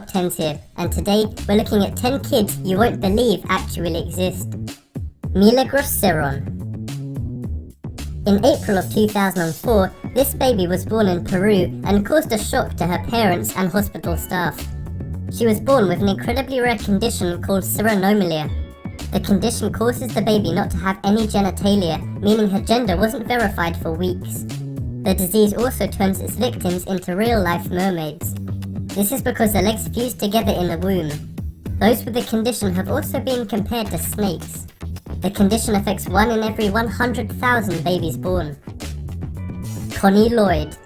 top 10s here, and today we're looking at 10 kids you won't believe actually exist. Milagros Cerón. In April of 2004, this baby was born in Peru and caused a shock to her parents and hospital staff. She was born with an incredibly rare condition called ceranomalia. The condition causes the baby not to have any genitalia, meaning her gender wasn't verified for weeks. The disease also turns its victims into real-life mermaids. This is because the legs fuse together in the womb. Those with the condition have also been compared to snakes. The condition affects 1 in every 100,000 babies born. Connie Lloyd.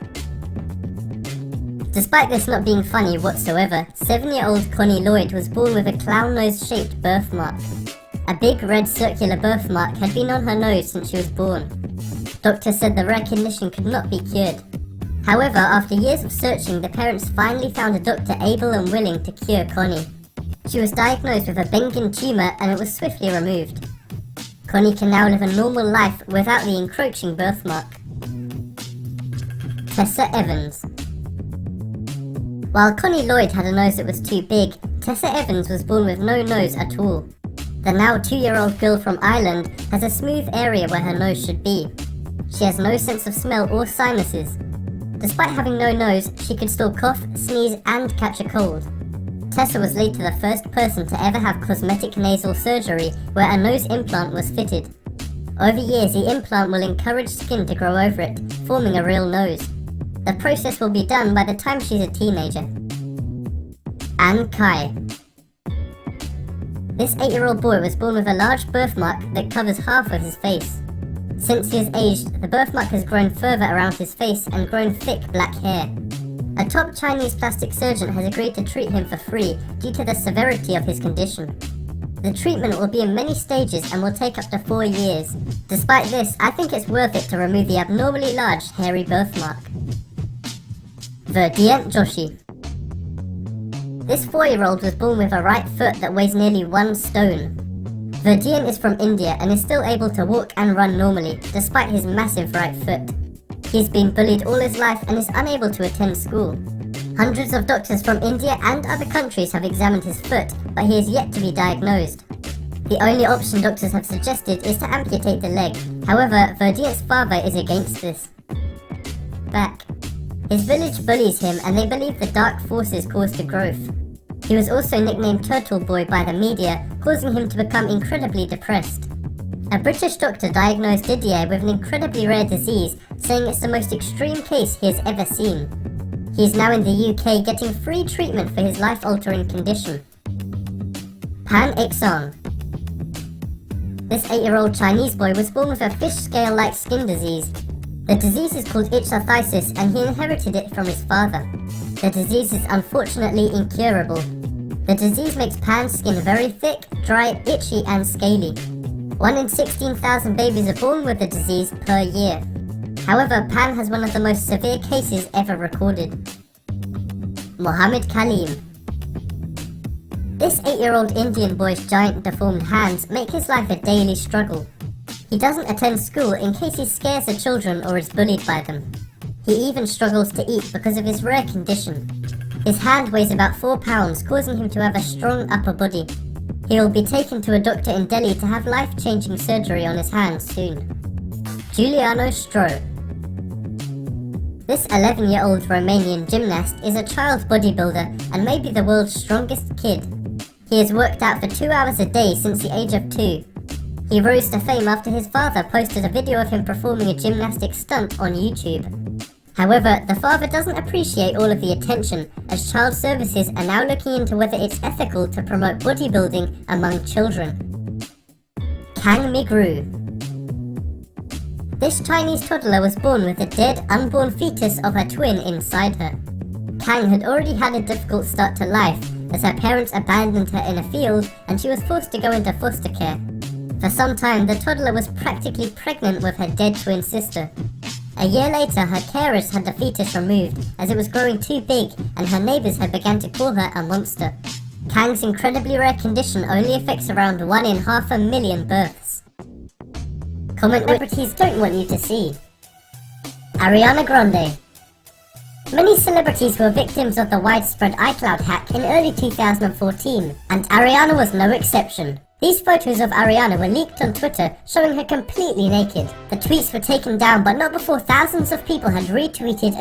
Despite this not being funny whatsoever, 7-year-old Connie Lloyd was born with a clown nose-shaped birthmark. A big red circular birthmark had been on her nose since she was born. Doctors said the rare condition could not be cured. However, after years of searching, the parents finally found a doctor able and willing to cure Connie. She was diagnosed with a benign tumor and it was swiftly removed. Connie can now live a normal life without the encroaching birthmark. Tessa Evans. While Connie Lloyd had a nose that was too big, Tessa Evans was born with no nose at all. The now 2-year-old girl from Ireland has a smooth area where her nose should be. She has no sense of smell or sinuses. Despite having no nose, she could still cough, sneeze, and catch a cold. Tessa was later the first person to ever have cosmetic nasal surgery where a nose implant was fitted. Over years, the implant will encourage skin to grow over it, forming a real nose. The process will be done by the time she's a teenager. Anne Kai. This 8-year-old boy was born with a large birthmark that covers half of his face. Since he has aged, the birthmark has grown further around his face and grown thick black hair. A top Chinese plastic surgeon has agreed to treat him for free due to the severity of his condition. The treatment will be in many stages and will take up to 4 years. Despite this, I think it's worth it to remove the abnormally large hairy birthmark. Verdient Joshi. This 4-year-old was born with a right foot that weighs nearly 1 stone. Verdient is from India and is still able to walk and run normally, despite his massive right foot. He's been bullied all his life and is unable to attend school. Hundreds of doctors from India and other countries have examined his foot, but he is yet to be diagnosed. The only option doctors have suggested is to amputate the leg. However, Verdient's father is against this. Back. His village bullies him and they believe the dark forces caused the growth. He was also nicknamed Turtle Boy by the media, causing him to become incredibly depressed. A British doctor diagnosed Didier with an incredibly rare disease, saying it's the most extreme case he has ever seen. He is now in the UK getting free treatment for his life-altering condition. Pan Ixong. This 8-year-old Chinese boy was born with a fish scale-like skin disease. The disease is called ichthyosis and he inherited it from his father. The disease is unfortunately incurable. The disease makes Pan's skin very thick, dry, itchy and scaly. 1 in 16,000 babies are born with the disease per year. However, Pan has one of the most severe cases ever recorded. Mohammed Kaleem. This 8-year-old Indian boy's giant deformed hands make his life a daily struggle. He doesn't attend school in case he scares the children or is bullied by them. He even struggles to eat because of his rare condition. His hand weighs about 4 pounds, causing him to have a strong upper body. He will be taken to a doctor in Delhi to have life-changing surgery on his hand soon. Giuliano Stro. This 11-year-old Romanian gymnast is a child bodybuilder and may be the world's strongest kid. He has worked out for 2 hours a day since the age of 2. He rose to fame after his father posted a video of him performing a gymnastic stunt on YouTube. However, the father doesn't appreciate all of the attention, as child services are now looking into whether it's ethical to promote bodybuilding among children. Kang Migru. This Chinese toddler was born with a dead, unborn fetus of her twin inside her. Kang had already had a difficult start to life, as her parents abandoned her in a field and she was forced to go into foster care. For some time, the toddler was practically pregnant with her dead twin sister. A year later, her carers had the fetus removed as it was growing too big and her neighbours had begun to call her a monster. Kang's incredibly rare condition only affects around 1 in 500,000 births. Comment celebrities don't want you to see. Ariana Grande. Many celebrities were victims of the widespread iCloud hack in early 2014, and Ariana was no exception. These photos of Ariana were leaked on Twitter, showing her completely naked. The tweets were taken down, but not before thousands of people had retweeted